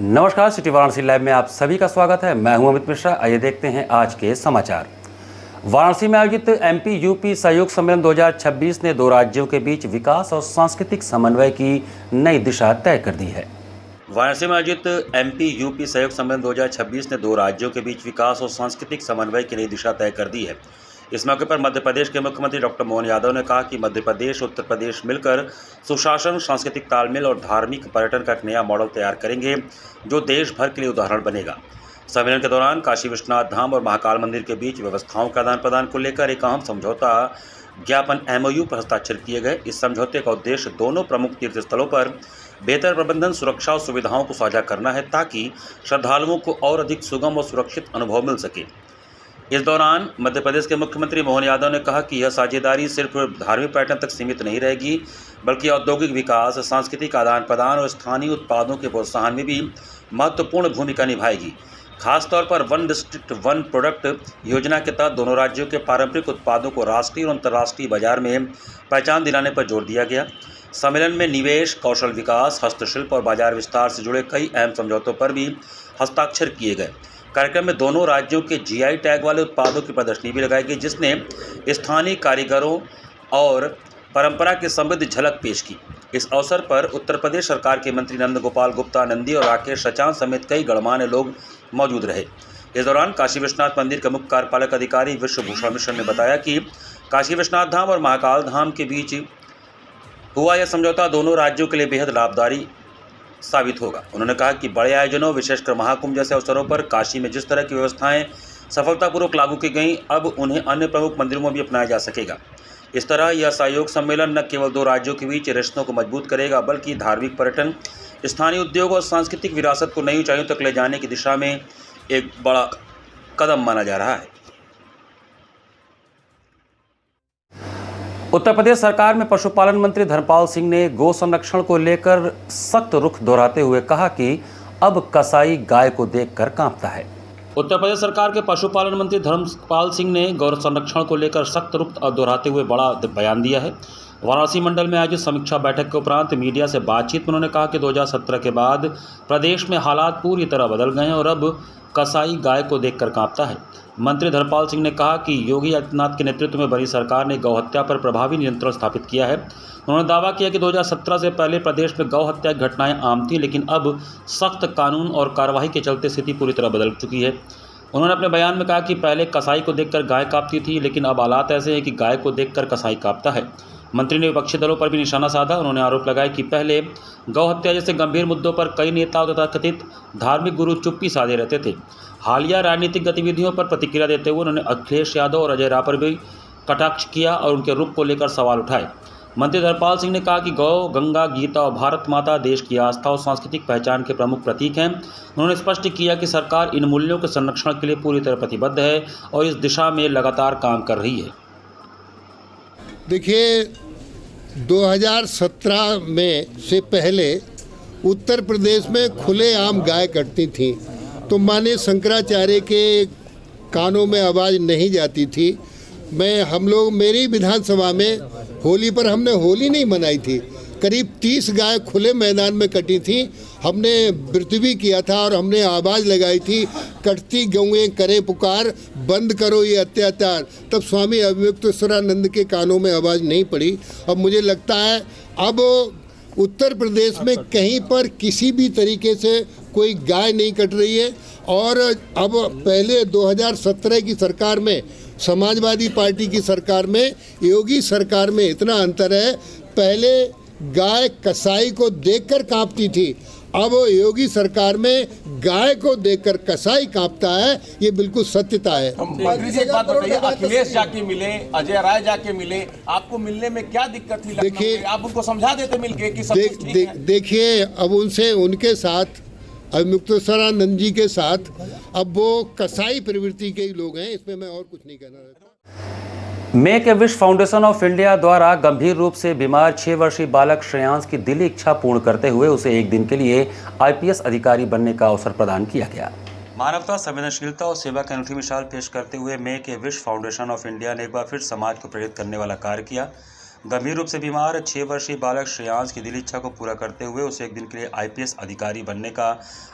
नमस्कार, city Varanasi live में आप सभी का स्वागत है। मैं हूं अमित मिश्रा। आइए देखते हैं आज के समाचार। वाराणसी में आयोजित एमपी यूपी सहयोग सम्मेलन 2026 ने दो राज्यों के बीच विकास और सांस्कृतिक समन्वय की नई दिशा तय कर दी है। वाराणसी में आयोजित एमपी यूपी सहयोग सम्मेलन 2026 ने दो राज्यों के बीच विकास और सांस्कृतिक समन्वय की नई दिशा तय कर दी है। इस मौके पर मध्य प्रदेश के मुख्यमंत्री डॉक्टर मोहन यादव ने कहा कि मध्य प्रदेश उत्तर प्रदेश मिलकर सुशासन, सांस्कृतिक तालमेल और धार्मिक पर्यटन का एक नया मॉडल तैयार करेंगे जो देश भर के लिए उदाहरण बनेगा। सम्मेलन के दौरान काशी विश्वनाथ धाम और महाकाल मंदिर के बीच व्यवस्थाओं का आदान प्रदान को लेकर एक अहम समझौता ज्ञापन MOU पर हस्ताक्षर किए गए। इस समझौते का उद्देश्य दोनों प्रमुख तीर्थ स्थलों पर बेहतर प्रबंधन, सुरक्षा और सुविधाओं को साझा करना है ताकि श्रद्धालुओं को और अधिक सुगम और सुरक्षित अनुभव मिल सके। इस दौरान मध्य प्रदेश के मुख्यमंत्री मोहन यादव ने कहा कि यह साझेदारी सिर्फ धार्मिक पर्यटन तक सीमित नहीं रहेगी, बल्कि औद्योगिक विकास, सांस्कृतिक आदान प्रदान और स्थानीय उत्पादों के प्रोत्साहन में भी महत्वपूर्ण भूमिका निभाएगी। खासतौर पर वन डिस्ट्रिक्ट वन प्रोडक्ट योजना के तहत दोनों राज्यों के पारंपरिक उत्पादों को राष्ट्रीय और अंतर्राष्ट्रीय बाजार में पहचान दिलाने पर जोर दिया गया। सम्मेलन में निवेश, कौशल विकास, हस्तशिल्प और बाजार विस्तार से जुड़े कई अहम समझौतों पर भी हस्ताक्षर किए गए। कार्यक्रम में दोनों राज्यों के GI टैग वाले उत्पादों की प्रदर्शनी भी लगाई गई, जिसने स्थानीय कारीगरों और परंपरा की समृद्ध झलक पेश की। इस अवसर पर उत्तर प्रदेश सरकार के मंत्री नंद गोपाल गुप्ता नंदी और राकेश सचान समेत कई गणमान्य लोग मौजूद रहे। इस दौरान काशी विश्वनाथ मंदिर के मुख्य कार्यपालक अधिकारी विश्वभूषण मिश्र ने बताया कि काशी विश्वनाथ धाम और महाकाल धाम के बीच हुआ यह समझौता दोनों राज्यों के लिए बेहद लाभकारी साबित होगा। उन्होंने कहा कि बड़े आयोजनों, विशेषकर महाकुंभ जैसे अवसरों पर काशी में जिस तरह की व्यवस्थाएं सफलतापूर्वक लागू की गईं, अब उन्हें अन्य प्रमुख मंदिरों में भी अपनाया जा सकेगा। इस तरह यह सहयोग सम्मेलन न केवल दो राज्यों के बीच रिश्तों को मजबूत करेगा, बल्कि धार्मिक पर्यटन, स्थानीय उद्योग और सांस्कृतिक विरासत को नई ऊंचाइयों तक ले जाने की दिशा में एक बड़ा कदम माना जा रहा है। उत्तर प्रदेश सरकार में पशुपालन मंत्री धर्मपाल सिंह ने गौ संरक्षण को लेकर सख्त रुख दोहराते हुए कहा कि अब कसाई गाय को देखकर कांपता है। उत्तर प्रदेश सरकार के पशुपालन मंत्री धर्मपाल सिंह ने गौ संरक्षण को लेकर सख्त रुख दोहराते हुए बड़ा बयान दिया है। वाराणसी मंडल में आयोजित समीक्षा बैठक के उपरांत मीडिया से बातचीत में उन्होंने कहा कि 2017 के बाद प्रदेश में हालात पूरी तरह बदल गए हैं और अब कसाई गाय को देखकर कांपता है। मंत्री धर्मपाल सिंह ने कहा कि योगी आदित्यनाथ के नेतृत्व में बनी सरकार ने गौ हत्या पर प्रभावी नियंत्रण स्थापित किया है। उन्होंने दावा किया कि 2017 से पहले प्रदेश में गौ हत्या की घटनाएं आम थीं, लेकिन अब सख्त कानून और कार्रवाई के चलते स्थिति पूरी तरह बदल चुकी है। उन्होंने अपने बयान में कहा कि पहले कसाई को देखकर गाय कांपती थी, लेकिन अब हालात ऐसे हैं कि गाय को देखकर कसाई कांपता है। मंत्री ने विपक्षी दलों पर भी निशाना साधा। उन्होंने आरोप लगाया कि पहले गौ हत्या जैसे गंभीर मुद्दों पर कई नेताओं तथा कथित धार्मिक गुरु चुप्पी साधे रहते थे। हालिया राजनीतिक गतिविधियों पर प्रतिक्रिया देते हुए उन्होंने अखिलेश यादव और अजय राय पर भी कटाक्ष किया और उनके रुख को लेकर सवाल उठाए। मंत्री धर्मपाल सिंह ने कहा कि गौ, गंगा, गीता और भारत माता देश की आस्था और सांस्कृतिक पहचान के प्रमुख प्रतीक हैं। उन्होंने स्पष्ट किया कि सरकार इन मूल्यों के संरक्षण के लिए पूरी तरह प्रतिबद्ध है और इस दिशा में लगातार काम कर रही है। देखिए, 2017 में से पहले उत्तर प्रदेश में खुलेआम गाय कटती थी, तो माननीय शंकराचार्य के कानों में आवाज़ नहीं जाती थी। मेरी विधानसभा में होली पर हमने होली नहीं मनाई थी, करीब 30 गाय खुले मैदान में कटी थी। हमने व्रत भी किया था और हमने आवाज़ लगाई थी, कटती गौएं करे पुकार, बंद करो ये अत्याचार। तब स्वामी अविमुक्तेश्वरानंद के कानों में आवाज़ नहीं पड़ी। अब मुझे लगता है अब उत्तर प्रदेश में कहीं पर किसी भी तरीके से कोई गाय नहीं कट रही है। और अब पहले 2017 की सरकार में, समाजवादी पार्टी की सरकार में, योगी सरकार में इतना अंतर है। पहले गाय कसाई को देखकर कांपती थी, अब योगी सरकार में गाय को देखकर कसाई कांपता है। ये बिल्कुल सत्यता है। मंत्री जी, एक बात बताइए, अखिलेश जाके मिले, अजय राय जाके मिले, आपको मिलने में क्या दिक्कत थी? देखिए, आप उनको समझा देते मिलके कि सब कुछ ठीक है। देखिए, अब उनके साथ अविमुक्तेश्वरानंद जी के साथ अब वो कसाई प्रवृत्ति के ही लोग हैं। इसमें मैं और कुछ नहीं कहना चाहता। Make a wish foundation of India द्वारा गंभीर रूप से बीमार 6 वर्षीय बालक श्रेयांश की दिली इच्छा पूर्ण करते हुए उसे एक दिन के लिए IPS अधिकारी बनने का अवसर प्रदान किया गया। मानवता, संवेदनशीलता और सेवा की अनूठी मिसाल पेश करते हुए make a wish foundation of India ने एक बार फिर समाज को प्रेरित करने वाला कार्य किया। गंभीर रूप से बीमार 6 वर्षीय बालक श्रेयांश की दिली इच्छा को पूरा करते हुए उसे एक दिन के लिए आईपीएस अधिकारी बनने का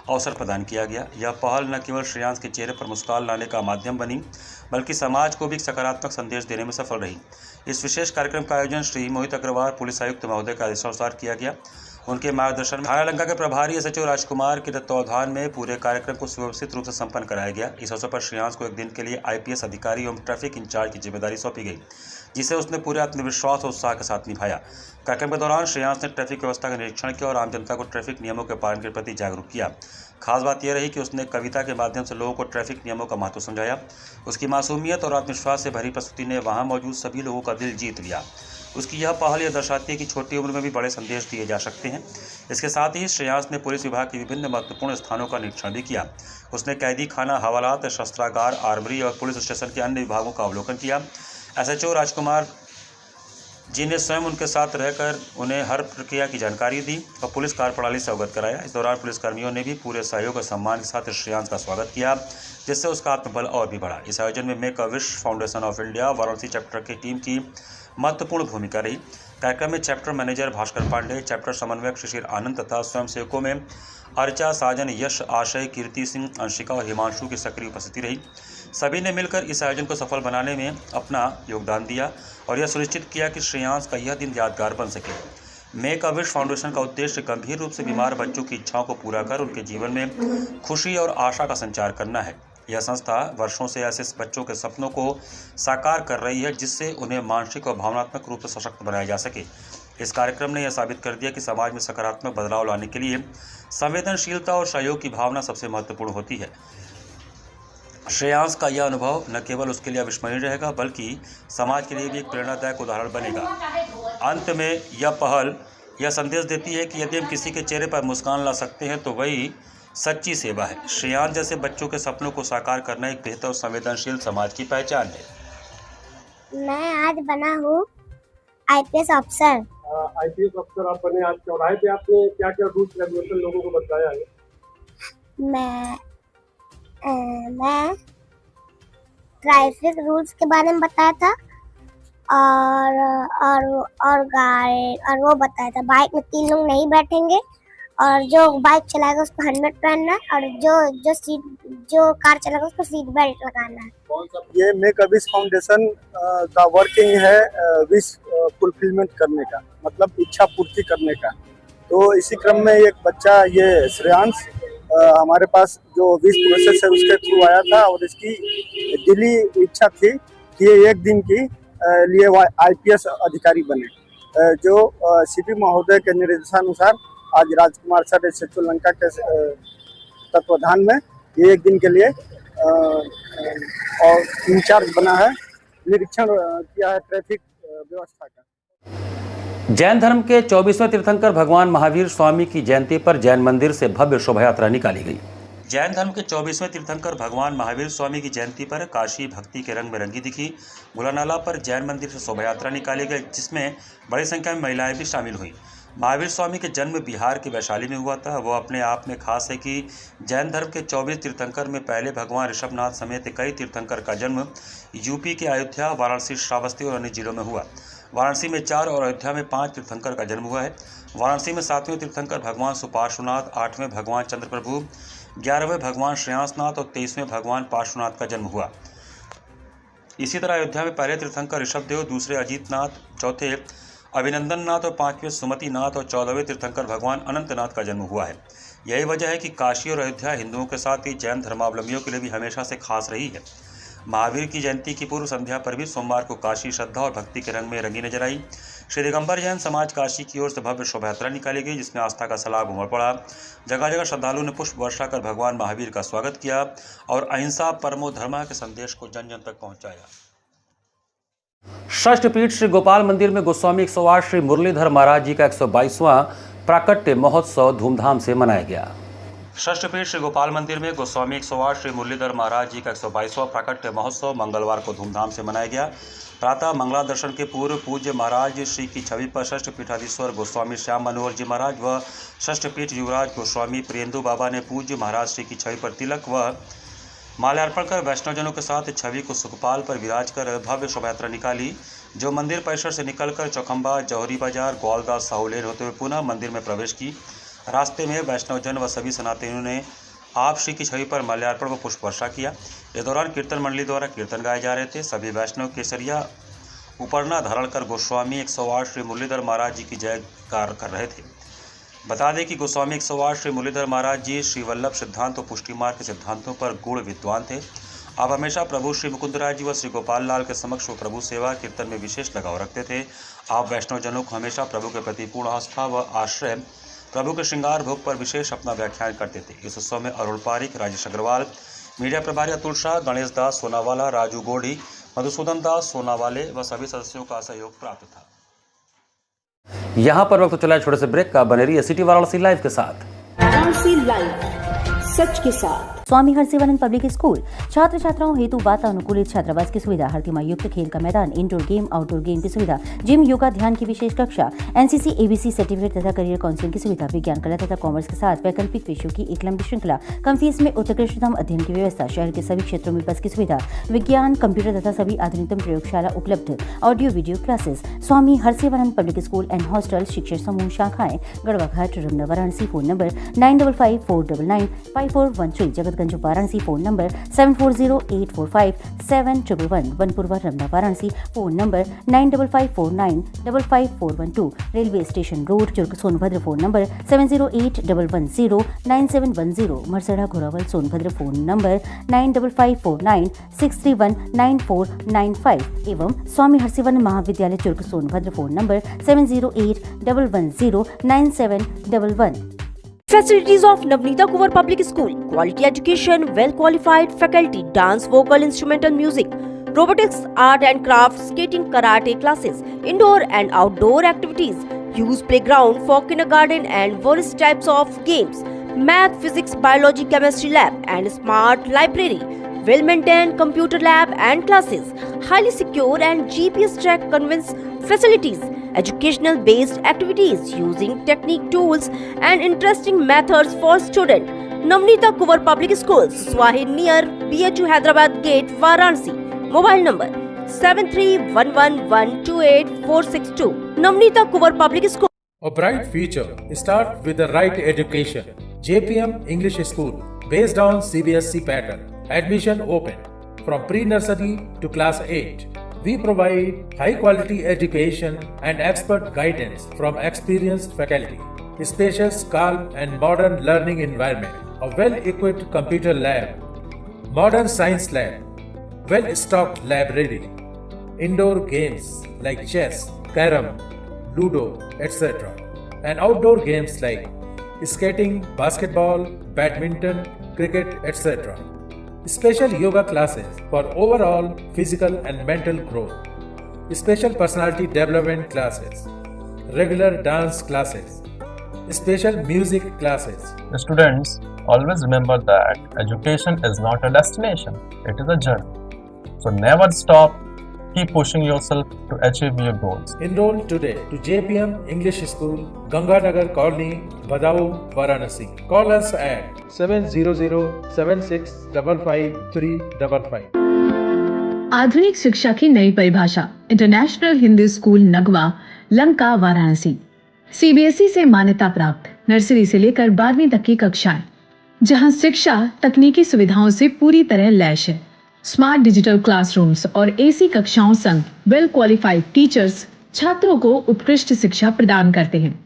अवसर प्रदान किया गया। यह पहल न केवल श्रेयांश के चेहरे पर मुस्कान लाने का माध्यम बनी, बल्कि समाज को भी एक सकारात्मक संदेश देने में सफल रही। इस विशेष कार्यक्रम का आयोजन श्री मोहित अग्रवाल पुलिस आयुक्त महोदय के आदेशानुसार किया गया। उनके मार्गदर्शन में थाना लंका के प्रभारी एसएचओ राजकुमार के तत्वावधान में पूरे कार्यक्रम को सुव्यवस्थित रूप से संपन्न कराया गया। इस अवसर पर श्रेयांश को एक दिन के लिए आईपीएस अधिकारी एवं ट्रैफिक इंचार्ज की जिम्मेदारी सौंपी गई, जिसे उसने पूरे आत्मविश्वास और उत्साह के साथ निभाया। कार्यक्रम के दौरान श्रेयांश ने ट्रैफिक व्यवस्था का निरीक्षण किया और आम जनता को ट्रैफिक नियमों के पालन के प्रति जागरूक किया। खास बात यह रही कि उसने कविता के माध्यम से लोगों को ट्रैफिक नियमों का महत्व समझाया। उसकी मासूमियत और आत्मविश्वास से भरी प्रस्तुति ने वहां मौजूद सभी लोगों का दिल जीत लिया। उसकी यह पहल यह दर्शाती है कि छोटी उम्र में भी बड़े संदेश दिए जा सकते हैं। इसके साथ ही श्रेयांश ने पुलिस विभाग के विभिन्न महत्वपूर्ण स्थानों का निरीक्षण भी किया। उसने कैदी खाना, हवालात, शस्त्रागार, आर्मरी और पुलिस स्टेशन के अन्य विभागों का अवलोकन किया। एसएचओ राजकुमार जी ने स्वयं उनके साथ रहकर उन्हें हर प्रक्रिया की जानकारी दी और पुलिस कार्यप्रणाली से अवगत कराया। इस दौरान पुलिसकर्मियों ने भी पूरे सहयोग और सम्मान के साथ श्रेयांश का स्वागत किया, जिससे उसका आत्मबल और भी बढ़ा। इस आयोजन में make a wish foundation of India Varanasi chapter की टीम की महत्वपूर्ण भूमिका रही। कार्यक्रम में chapter manager Bhaskar Pandey, chapter समन्वयक शिशिर आनंद तथा स्वयंसेवकों में अर्चा, साजन, यश, आशय, कीर्ति सिंह, अंशिका और हिमांशु की सक्रिय उपस्थिति रही। सभी ने मिलकर इस आयोजन को सफल बनाने में अपना योगदान दिया और यह सुनिश्चित किया कि श्रेयांश का यह दिन यादगार बन सके। मेक अ विश फाउंडेशन का उद्देश्य गंभीर रूप से बीमार बच्चों की इच्छाओं को पूरा कर उनके जीवन में खुशी और आशा का संचार करना है। यह संस्था वर्षों से ऐसे बच्चों के सपनों को साकार कर रही है, जिससे उन्हें मानसिक और भावनात्मक रूप से सशक्त बनाया जा सके। इस कार्यक्रम ने यह साबित कर दिया कि समाज में सकारात्मक बदलाव लाने के लिए संवेदनशीलता और सहयोग की भावना सबसे महत्वपूर्ण होती है। श्रेयांश का यह अनुभव न केवल उसके लिए अविस्मरणीय रहेगा, बल्कि समाज के लिए भी एक प्रेरणादायक उदाहरण बनेगा। अंत में यह पहल यह संदेश देती है कि यदि हम किसी के चेहरे पर मुस्कान ला सकते हैं तो वही सच्ची सेवा है। श्रेयांश जैसे बच्चों के सपनों को साकार करना एक बेहतर और संवेदनशील समाज की पहचान है। मैं आज बना हूँ आईपीएस अफसर। आईपीएस अफसर आप बने, आज चौराहे पे आपने क्या क्या रूल्स रेगुलेशन लोगों को बताया है? मैं ट्रैफिक रूल्स के बारे में बताया था और वो बताया था बाइक में 3 लोग नहीं बैठेंगे और जो बाइक चलाएगा उसको हेलमेट पहनना है और जो कार चलाएगा उसको सीट बेल्ट लगाना है। कौन सा? ये मेक अ विश फाउंडेशन का वर्किंग है विश फुलफिलमेंट करने का, मतलब इच्छा पूर्ति करने का। तो इसी क्रम में एक बच्चा ये श्रेयांश हमारे पास जो विश प्रोसेस है उसके थ्रू आया था और इसकी दिली इच्छा थी कि ये एक दिन की लिए आईपीएस अधिकारी बने। जो सीपी महोदय के निर्देशानुसार आज राजकुमार सर एसएचओ लंका के तत्वाधान में ये एक दिन के लिए और इंचार्ज बना है, निरीक्षण किया है ट्रैफिक व्यवस्था का। जैन धर्म के 24वें तीर्थंकर भगवान महावीर स्वामी की जयंती पर जैन मंदिर से भव्य शोभा यात्रा निकाली गई। जैन धर्म के 24वें तीर्थंकर भगवान महावीर स्वामी की जयंती पर काशी भक्ति के रंग में रंगी दिखी। बुलानाला पर जैन मंदिर से शोभा यात्रा निकाली गई, जिसमें बड़ी संख्या में महिलाएं भी शामिल हुई। महावीर स्वामी के जन्म बिहार के वैशाली में हुआ था। वह अपने आप में खास है कि जैन धर्म के 24 तीर्थंकर में पहले भगवान ऋषभनाथ समेत कई तीर्थंकर का जन्म यूपी के अयोध्या, वाराणसी, श्रावस्ती और अन्य जिलों में हुआ। वाराणसी में 4 और अयोध्या में 5 तीर्थंकर का जन्म हुआ है। वाराणसी में 7वें तीर्थंकर भगवान सुपार्श्वनाथ, 8वें भगवान चंद्रप्रभु, 11वें भगवान श्रेयांसनाथ और 23वें भगवान पार्श्वनाथ का जन्म हुआ। इसी तरह अयोध्या में पहले तीर्थंकर ऋषभदेव, दूसरे अजीतनाथ, चौथे अभिनंदन नाथ और 5वें सुमति नाथ और 14वें तीर्थंकर भगवान अनंतनाथ का जन्म हुआ है। यही वजह है कि काशी और अयोध्या हिंदुओं के साथ ही जैन धर्मावलंबियों के लिए भी हमेशा से खास रही है। महावीर की जयंती की पूर्व संध्या पर भी सोमवार को काशी श्रद्धा और भक्ति के रंग में रंगी नजर आई। श्री दिगंबर जैन समाज काशी की ओर से भव्य शोभा यात्रा निकाली गई, जिसमें आस्था का सैलाब उमड़ पड़ा। जगह जगह श्रद्धालुओं ने पुष्प वर्षा कर भगवान महावीर का स्वागत किया और अहिंसा परमो धर्मः के संदेश को जन जन तक पहुंचाया। षष्ठपीठ श्री गोपाल मंदिर में गोस्वामी 108 श्री मुरलीधर महाराज जी का 122वां प्राकट्य महोत्सव धूमधाम से मनाया गया। षष्ठपीठ श्री गोपाल मंदिर में गोस्वामी 108 श्री मुरलीधर महाराज जी का 122वां प्राकट्य महोत्सव मंगलवार को धूमधाम से मनाया गया। प्रातः मंगला दर्शन के पूर्व पूज्य महाराज श्री की छवि पर षष्ठपीठाधीश्वर गोस्वामी श्याम मनोहर जी महाराज व षष्ठपीठ युवराज गोस्वामी प्रियेंदु बाबा ने पूज्य महाराज श्री की छवि पर तिलक व माल्यार्पण कर वैष्णवजनों के साथ छवि को सुखपाल पर विराज कर भव्य शोभा यात्रा निकाली, जो मंदिर परिसर से निकलकर चौखंबा, जौहरी बाजार, ग्वालदास, साहू लेन होते हुए पुनः मंदिर में प्रवेश की। रास्ते में वैष्णवजन व सभी सनातनियों ने आप श्री की छवि पर माल्यार्पण व पुष्प वर्षा किया। इस दौरान कीर्तन मंडली द्वारा कीर्तन गाए जा रहे थे। सभी वैष्णव केसरिया उपरना धारण कर गोस्वामी 108 श्री मुरलीधर महाराज जी की जयकार कर रहे थे। बता दें कि गोस्वामी 108 श्री मुरलीधर महाराज जी श्री वल्लभ सिद्धांत और पुष्टि मार्ग के सिद्धांतों पर गूढ़ विद्वान थे। आप हमेशा प्रभु श्री मुकुंदराज जी व श्री गोपाल लाल के समक्ष व प्रभु सेवा कीर्तन में विशेष लगाव रखते थे। आप वैष्णवजनों को हमेशा प्रभु के प्रति पूर्ण आस्था व आश्रय, प्रभु के श्रृंगार भोग पर विशेष अपना व्याख्यान करते थे। इस उत्सव में अरुण पारिक, राजेश अग्रवाल, मीडिया प्रभारी अतुल शाह, गणेश दास सोनावाला, राजू गोड़ी, मधुसूदन दास सोनावाले व सभी सदस्यों का सहयोग प्राप्त था। यहाँ पर वक्त चला छोटे से ब्रेक का। बने रहिए सिटी वाराणसी लाइव के साथ। वाराणसी लाइव, सच के साथ। स्वामी हरसिवानंद पब्लिक स्कूल छात्र छात्राओं हेतु वातानुकूलित छात्रावास की सुविधा, हरतिमा युक्त खेल का मैदान, इंडोर गेम आउटडोर गेम की सुविधा, जिम, योगा, ध्यान की विशेष कक्षा, एनसीसी एबीसी सर्टिफिकेट तथा करियर काउंसलिंग की सुविधा, विज्ञान, कला तथा कॉमर्स के साथ वैकल्पिक विषयों की एक लंबी श्रृंखला, कम फीस में उत्कृष्टतम अध्ययन की व्यवस्था, शहर के सभी क्षेत्रों में बस की सुविधा, विज्ञान, कंप्यूटर तथा सभी आधुनिकतम प्रयोगशाला उपलब्ध, audio video classes. Swami Harsivanand public school and hostel, शिक्षण समूह शाखाएं Garhwa Ghat, Ramna, Varanasi. Phone number 9554995413, Jagatganj Varanasi. Phone number 7408457111, Vanpurwa, Ramna, Varanasi. Phone number 9554955412, railway station road, Churk, Sonbhadra. Phone number 7081109710, Marsara, Ghorawal, Sonbhadra. Phone number 955496319495 एवं स्वामी हरसिवानंद महाविद्यालय, Churk, Sonbhadra. Phone number 7081109711। Facilities of Navneeta Kuwar Public School: quality education, well qualified faculty, dance, vocal, instrumental music, robotics, art and crafts, skating, karate classes, indoor and outdoor activities, use playground for kindergarten and various types of games, math, physics, biology, chemistry lab and smart library, well maintained computer lab and classes, highly secure and GPS track conveyance facilities, educational based activities using technique tools and interesting methods for students. Navneeta Kuwar Public Schools, Swahi near BHU Hyderabad Gate, Varanasi. Mobile number 7311128462. Navneeta Kuwar Public School. A bright future starts with the right education. JPM English School, based on CBSE pattern. Admission open from pre-nursery to class 8. We provide high quality education and expert guidance from experienced faculty. Spacious, calm and modern learning environment. A well-equipped computer lab. Modern science lab. Well-stocked library. Indoor games like chess, carom, ludo, etc. And outdoor games like skating, basketball, badminton, cricket, etc. Special yoga classes for overall physical and mental growth. Special personality development classes. Regular dance classes. Special music classes. The students always remember that education is not a destination, it is a journey. So never stop, keep pushing yourself to achieve your goals. Enroll today to JPM English School, Ganganagar Colony, Badaun, Varanasi. Call us at 700-7655-355. आधुनिक शिक्षा की नई परिभाषा, international Hindi school Nagwa, Lanka, Varanasi. CBSE से मान्यता प्राप्त nursery से लेकर 12वीं तक की कक्षाएं, जहां शिक्षा तकनीकी सुविधाओं से पूरी तरह लैस है। स्मार्ट डिजिटल क्लासरूम्स और एसी कक्षाओं संग वेल क्वालिफाइड टीचर्स छात्रों को उत्कृष्ट शिक्षा प्रदान करते हैं।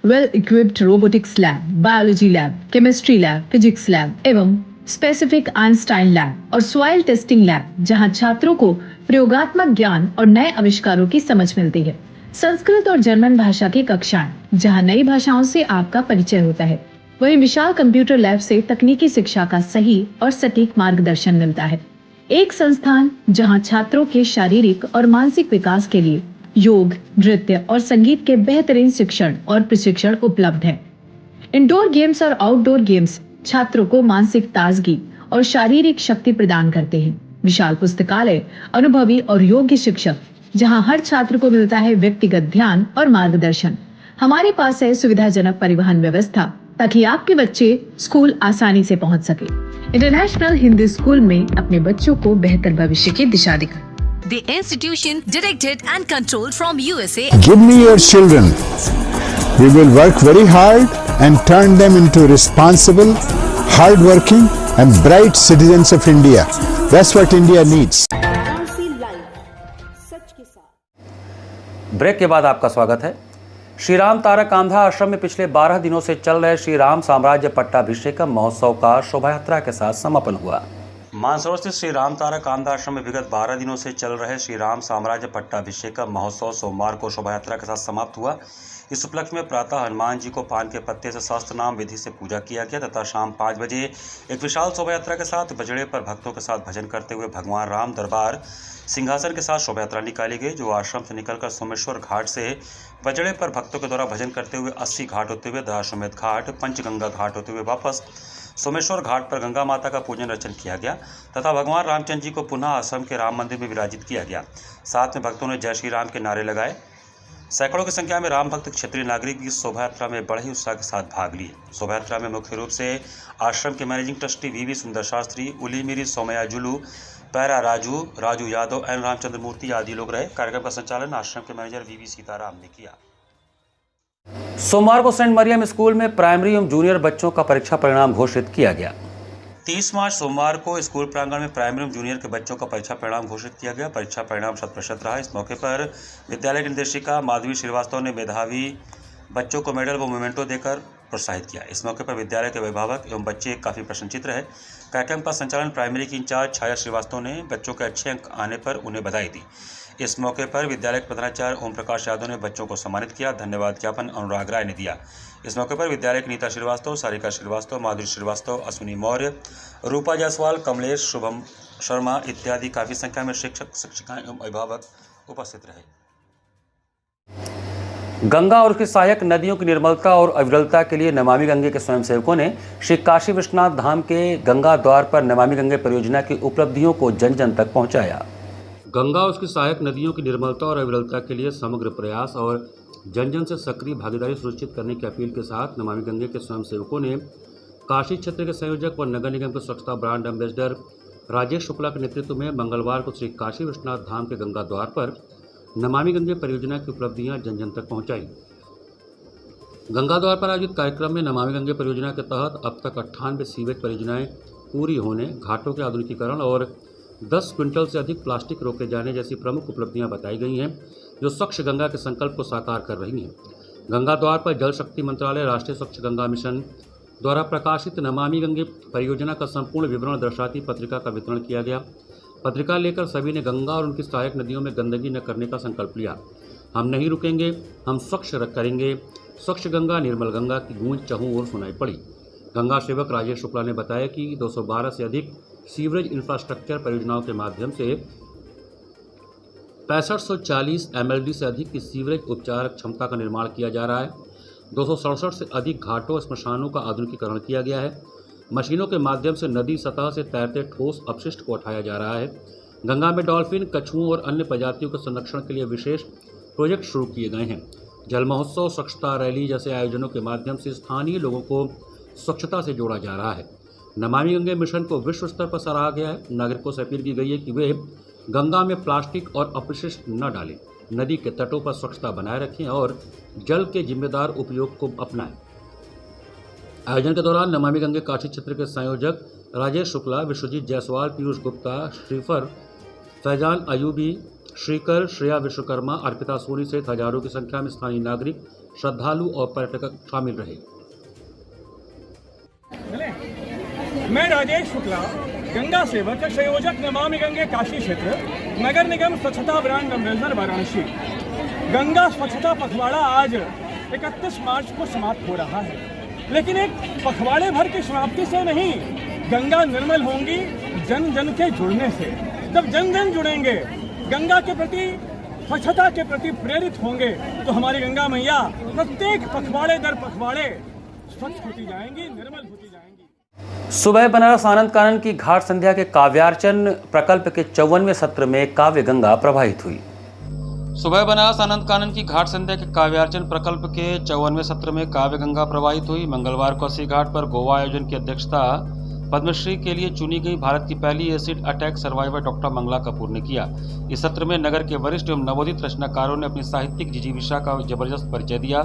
Well equipped robotics lab, biology lab, chemistry lab, physics lab एवं स्पेसिफिक आइंस्टाइन लैब और सॉइल टेस्टिंग लैब, जहां छात्रों को प्रयोगात्मक ज्ञान और नए आविष्कारों की समझ मिलती है। संस्कृत और जर्मन भाषा की कक्षाएं, जहां नई भाषाओं से आपका परिचय होता है। वहीं विशाल कंप्यूटर लैब से तकनीकी शिक्षा का सही और सटीक मार्गदर्शन मिलता है। एक संस्थान जहां छात्रों के शारीरिक और मानसिक विकास के लिए योग, नृत्य और संगीत के बेहतरीन शिक्षण और प्रशिक्षण उपलब्ध है। इंडोर गेम्स और आउटडोर गेम्स छात्रों को मानसिक ताजगी और शारीरिक शक्ति प्रदान करते हैं। विशाल पुस्तकालय, अनुभवी और योग्य शिक्षक, जहां हर छात्र को मिलता है व्यक्तिगत ध्यान और मार्गदर्शन। हमारे पास है सुविधाजनक परिवहन व्यवस्था, ताकि आपके बच्चे स्कूल आसानी से पहुंच सके। इंटरनेशनल हिंदी स्कूल में अपने बच्चों को बेहतर भविष्य की दिशा दिखाएं। The institution directed and controlled from USA. Give me your children. We will work very hard and turn them into responsible, hard-working and bright citizens of India. That's what India needs. Break के बाद आपका स्वागत है। श्री राम तारक कांधा आश्रम में पिछले 12 दिनों से चल रहे श्री राम साम्राज्य पट्टाभिषेकम महोत्सव का शोभा यात्रा के साथ समापन हुआ। मानसरोवर स्थित श्री राम तारक कांधा आश्रम में विगत 12 दिनों से चल रहे श्री राम साम्राज्य पट्टाभिषेकम महोत्सव सोमवार को शोभा यात्रा के साथ समाप्त हुआ। इस उपलक्ष्य में प्रातः हनुमान जी को पान के पत्ते से सहस्त्र नाम विधि से पूजा किया गया तथा शाम 5 बजे एक विशाल शोभा यात्रा के साथ बजड़े पर भक्तों के साथ भजन करते हुए भगवान राम दरबार सिंहासन के साथ शोभा यात्रा निकाली गई, जो आश्रम से निकलकर सोमेश्वर घाट से बजड़े पर भक्तों के द्वारा भजन करते हुए 80 घाट होते हुए दशाश्वमेध घाट, पंचगंगा घाट होते हुए वापस सोमेश्वर घाट पर गंगा माता का पूजन अर्चन किया गया तथा भगवान रामचंद्र जी को पुनः आश्रम के राम मंदिर में विराजित किया गया। साथ में भक्तों ने जय श्री राम के नारे लगाए। सैकड़ों की संख्या में राम भक्त क्षत्रिय नागरिक इस शोभा यात्रा में बड़े ही उत्साह के साथ भाग लिए। शोभा यात्रा में मुख्य रूप से आश्रम के मैनेजिंग ट्रस्टी वीवी सुंदर शास्त्री, उलीमिरी सोमया जुलू, पैरा राजू यादव, एन रामचंद्र मूर्ति आदि लोग रहे। कार्यक्रम का संचालन आश्रम के मैनेजर वीवी सीताराम ने किया। सोमवार को सेंट मरियम स्कूल में प्राइमरी एवं जूनियर बच्चों का परीक्षा परिणाम घोषित किया गया। 30 मार्च सोमवार को स्कूल प्रांगण में प्राइमरी एवं जूनियर के बच्चों का परीक्षा परिणाम घोषित किया गया। परीक्षा परिणाम 100% रहा। इस मौके पर विद्यालय की निर्देशिका माधवी श्रीवास्तव ने मेधावी बच्चों को मेडल व मोमेंटो देकर प्रोत्साहित किया। इस मौके पर विद्यालय के अभिभावक एवं बच्चे काफ़ी प्रसन्नचित्त रहे। कार्यक्रम का संचालन प्राइमरी की इंचार्ज छाया श्रीवास्तव ने बच्चों के अच्छे अंक आने पर उन्हें बधाई दी। इस मौके पर विद्यालय के प्रधानाचार्य ओम प्रकाश यादव ने बच्चों को सम्मानित किया। धन्यवाद ज्ञापन अनुराग राय ने दिया। इस मौके पर विद्यालय की नीता श्रीवास्तव, सारिका श्रीवास्तव, माधुरी श्रीवास्तव, अश्विनी मौर्य, रूपा जायसवाल, कमलेश, शुभम शर्मा इत्यादि काफ़ी संख्या में शिक्षक, शिक्षिकाएं एवं अभिभावक उपस्थित रहे। गंगा और उसकी सहायक नदियों की निर्मलता और अविरलता के लिए नमामि गंगे के स्वयंसेवकों ने श्री काशी विश्वनाथ धाम के गंगा द्वार पर नमामि गंगे परियोजना की उपलब्धियों को जन जन तक पहुंचाया। गंगा और उसकी सहायक नदियों की निर्मलता और अविरलता के लिए समग्र प्रयास और जन जन से सक्रिय भागीदारी सुनिश्चित करने की अपील के साथ नमामि गंगे के स्वयंसेवकों ने काशी क्षेत्र के संयोजक व नगर निगम के स्वच्छता ब्रांड एम्बेसडर राजेश शुक्ला के नेतृत्व में मंगलवार को श्री काशी विश्वनाथ धाम के गंगा द्वार पर नमामि गंगे परियोजना की उपलब्धियां जन जन तक पहुंचाई। गंगा द्वार पर आयोजित कार्यक्रम में नमामि गंगे परियोजना के तहत अब तक 98 सीवेज परियोजनाएं पूरी होने, घाटों के आधुनिकीकरण और 10 क्विंटल से अधिक प्लास्टिक रोके जाने जैसी प्रमुख उपलब्धियां बताई गई हैं, जो स्वच्छ गंगा के संकल्प को साकार कर रही हैं। गंगा द्वार पर जल शक्ति मंत्रालय, राष्ट्रीय स्वच्छ गंगा मिशन द्वारा प्रकाशित नमामि गंगे परियोजना का संपूर्ण विवरण दर्शाती पत्रिका का वितरण किया गया। पत्रिका लेकर सभी ने गंगा और उनकी सहायक नदियों में गंदगी न करने का संकल्प लिया। हम नहीं रुकेंगे, हम स्वच्छ करेंगे। स्वच्छ गंगा, निर्मल गंगा की गूंज चहुं ओर सुनाई पड़ी। गंगा सेवक राजेश शुक्ला ने बताया कि 212 से अधिक सीवरेज इंफ्रास्ट्रक्चर परियोजनाओं के माध्यम से 6540 MLD से अधिक की सीवरेज उपचार क्षमता का निर्माण किया जा रहा है। 267 से अधिक घाटों, स्मशानों का आधुनिकीकरण किया गया है। मशीनों के माध्यम से नदी सतह से तैरते ठोस अपशिष्ट को उठाया जा रहा है। गंगा में डॉल्फिन, कछुओं और अन्य प्रजातियों के संरक्षण के लिए विशेष प्रोजेक्ट शुरू किए गए हैं। जल महोत्सव, स्वच्छता रैली जैसे आयोजनों के माध्यम से स्थानीय लोगों को स्वच्छता से जोड़ा जा रहा है। नमामि गंगे मिशन को विश्व स्तर पर सराहा गया है। नागरिकों से अपील की गई है कि वे गंगा में प्लास्टिक और अपशिष्ट न डालें, नदी के तटों पर स्वच्छता बनाए रखें और जल के जिम्मेदार उपयोग को अपनाएं। आयोजन के दौरान नमामि गंगे काशी क्षेत्र के संयोजक राजेश शुक्ला, विश्वजीत जायसवाल, पीयूष गुप्ता, श्रीफर, फैजान अयूबी, श्रीकर, श्रेया विश्वकर्मा, अर्पिता सोनी सहित हजारों की संख्या में स्थानीय नागरिक, श्रद्धालु और पर्यटक शामिल रहे। मैं राजेश शुक्ला, गंगा सेवक, संयोजक नमामि गंगे काशी क्षेत्र, नगर निगम स्वच्छता ब्रांड एम्बेसडर वाराणसी। गंगा स्वच्छता पखवाड़ा आज 31 मार्च को समाप्त हो रहा है, लेकिन एक पखवाड़े भर की समाप्ति से नहीं, गंगा निर्मल होंगी जन जन के जुड़ने से। जब जन जन जुड़ेंगे, गंगा के प्रति, स्वच्छता के प्रति प्रेरित होंगे, तो हमारी गंगा मैया प्रत्येक पखवाड़े दर पखवाड़े स्वच्छ होती जाएंगी, निर्मल होती जाएंगी। सुबह बनारस आनंद कानन की घाट संध्या के काव्यार्चन प्रकल्प के 54वें सत्र में काव्य गंगा प्रवाहित हुई। सुबह बनारस आनंद कानन की घाट संध्या के काव्यार्चन प्रकल्प के 54वें सत्र में काव्य गंगा प्रवाहित हुई। मंगलवार को अस्सी घाट पर गोवा आयोजन की अध्यक्षता पद्मश्री के लिए चुनी गई भारत की पहली acid attack survivor doctor Mangala Kapoor ने किया। इस सत्र में नगर के वरिष्ठ एवं नवोदित रचनाकारों ने अपनी साहित्यिक जिजीविषा का जबरदस्त परिचय दिया।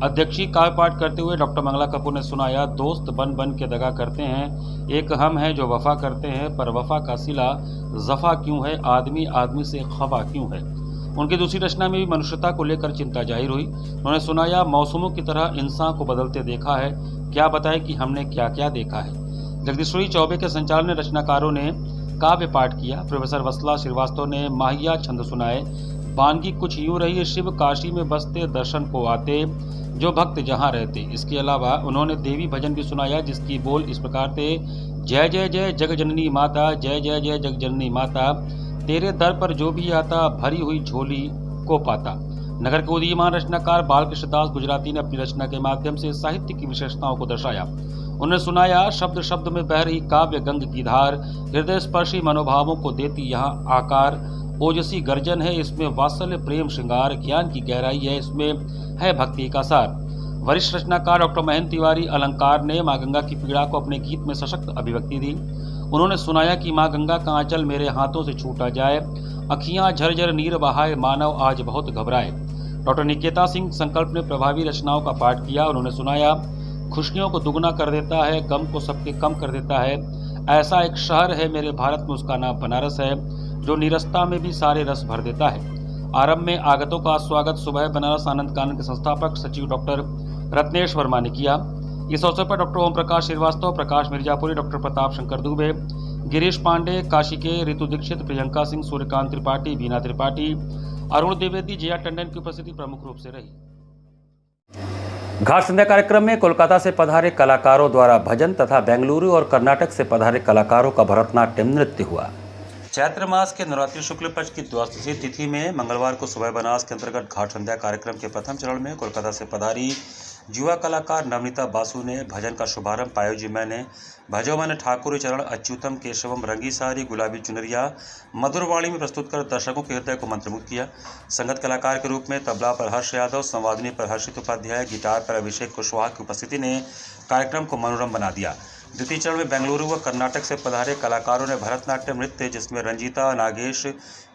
अध्यक्षीय काव्य पाठ करते हुए डॉक्टर मंगला कपूर ने सुनाया, दोस्त बन बन के दगा करते हैं, एक हम हैं जो वफा करते हैं, पर वफा का सिला जफा क्यों है, आदमी आदमी से खफा क्यों है। उनकी दूसरी रचना में भी मनुष्यता को लेकर चिंता जाहिर हुई। उन्होंने सुनाया, मौसमों की तरह इंसान को बदलते देखा है, क्या बताएं कि हमने क्या क्या देखा है। जगदीश्वरी चौबे के संचालन में रचनाकारों ने काव्य पाठ किया। प्रोफेसर वत्सला श्रीवास्तव ने माहिया छंद सुनाए। वानगी कुछ यूं रही, शिव काशी में बसते दर्शन को आते, जो भक्त जहां रहते। इसके अलावा उन्होंने देवी भजन भी सुनाया, जिसकी बोल इस प्रकार थे, जय जय जय जग जननी माता, जय जय जय जग जननी माता, तेरे दर पर जो भी आता भरी हुई झोली को पाता। नगर के उदीयमान रचनाकार बालकृष्ण दास गुजराती ने अपनी रचना के माध्यम से साहित्य की विशेषताओं को दर्शाया। उन्होंने सुनाया, शब्द शब्द में बह रही काव्य गंग की धार, हृदय स्पर्शी मनोभावों को देती यहाँ आकार, ओजसी गर्जन है इसमें वात्सल्य प्रेम श्रृंगार, ज्ञान की गहराई है इसमें है भक्ति का सार। वरिष्ठ रचनाकार डॉक्टर महेंद्र तिवारी अलंकार ने माँ गंगा की पीड़ा को अपने गीत में सशक्त अभिव्यक्ति दी। उन्होंने सुनाया कि माँ गंगा का आंचल मेरे हाथों से छूटा जाए, अखियां झरझर नीर बहाए, मानव आज बहुत घबराए। डॉक्टर निकेता सिंह संकल्प ने प्रभावी रचनाओं का पाठ किया। उन्होंने सुनाया, खुशियों को दुगना कर देता है, गम को सबके कम कर देता है, ऐसा एक शहर है मेरे भारत में, उसका नाम बनारस है, जो निरस्ता में भी सारे रस भर देता है। आरंभ में आगतों का स्वागत सुबह बनारस आनंद कानन के संस्थापक सचिव डॉक्टर रत्नेश वर्मा ने किया। इस अवसर पर डॉक्टर ओम प्रकाश श्रीवास्तव, प्रकाश मिर्जापुरी, डॉक्टर प्रताप शंकर दुबे, गिरीश पांडे, काशी के ऋतु दीक्षित, प्रियंका सिंह, सूर्यकांत त्रिपाठी, बीना त्रिपाठी, अरुण द्विवेदी, जया टंडन की उपस्थिति प्रमुख रूप से रही। घाट संध्या कार्यक्रम में कोलकाता से पधारे कलाकारों द्वारा भजन तथा बेंगलुरु और कर्नाटक से पधारे कलाकारों का भरतनाट्यम नृत्य हुआ। चैत्र मास के नवरात्रि शुक्ल पक्ष की द्वादशी तिथि में मंगलवार को सुबह बनास के अंतर्गत घाट संध्या कार्यक्रम के प्रथम चरण में कोलकाता से पधारी युवा कलाकार नवनीता बासु ने भजन का शुभारंभ पायोजी मैंने भजो मन ठाकुर चरण अच्युतम केशवम रंगी सारी गुलाबी चुनरिया मधुरवाणी में प्रस्तुत कर दर्शकों के हृदय को मंत्रमुग्ध किया। संगत कलाकार के रूप में तबला पर हर्ष यादव, संवादिनी पर हर्षित उपाध्याय, गिटार पर अभिषेक कुशवाहा की उपस्थिति ने कार्यक्रम को मनोरम बना दिया। द्वितीय चरण में बेंगलुरु व कर्नाटक से पधारे कलाकारों ने भरतनाट्यम नृत्य, जिसमें रंजीता नागेश,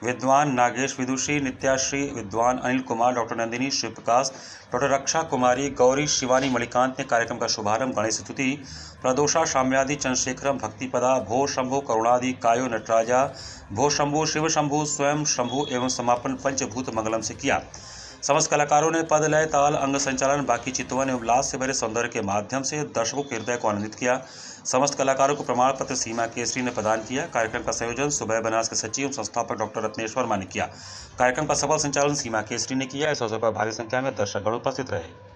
विद्वान नागेश विदुषी, नित्याश्री, विद्वान अनिल कुमार, डॉक्टर नंदिनी शिवप्रकाश, डॉक्टर रक्षा कुमारी, गौरी, शिवानी मणिकांत ने कार्यक्रम का शुभारंभ गणेश स्तुति, प्रदोषा, शाम्यादि, चंद्रशेखरम, भक्तिपदा, भो शंभु, करुणादि, कायो नटराजा, भो शंभु, शिव शंभु, स्वयं शंभु एवं समापन पंचभूत मंगलम से किया। समस्त कलाकारों ने पद, लय, ताल, अंग संचालन, बाकी चितवन एवं उल्लास से भरे सौंदर्य के माध्यम से दर्शकों के हृदय को आनंदित किया। समस्त कलाकारों को प्रमाण पत्र सीमा केसरी ने प्रदान किया। कार्यक्रम का संयोजन सुबह बनास के सचिव संस्थापक डॉक्टर रत्नेश वर्मा ने किया। कार्यक्रम का सफल संचालन सीमा केसरी ने किया। इस अवसर पर भारी संख्या में दर्शकगण उपस्थित रहे।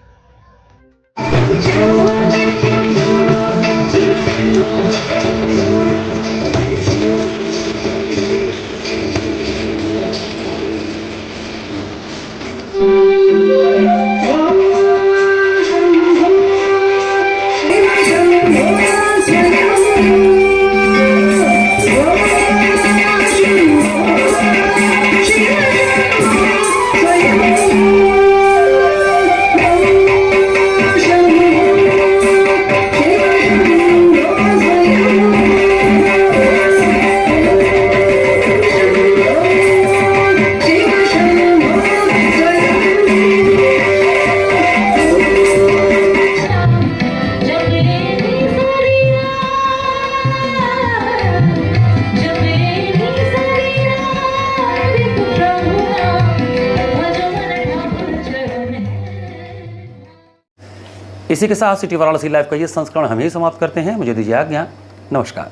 इसी के साथ सिटी वाराणसी लाइव का ये संस्करण हम ही समाप्त करते हैं। मुझे दीजिए आज्ञा। नमस्कार।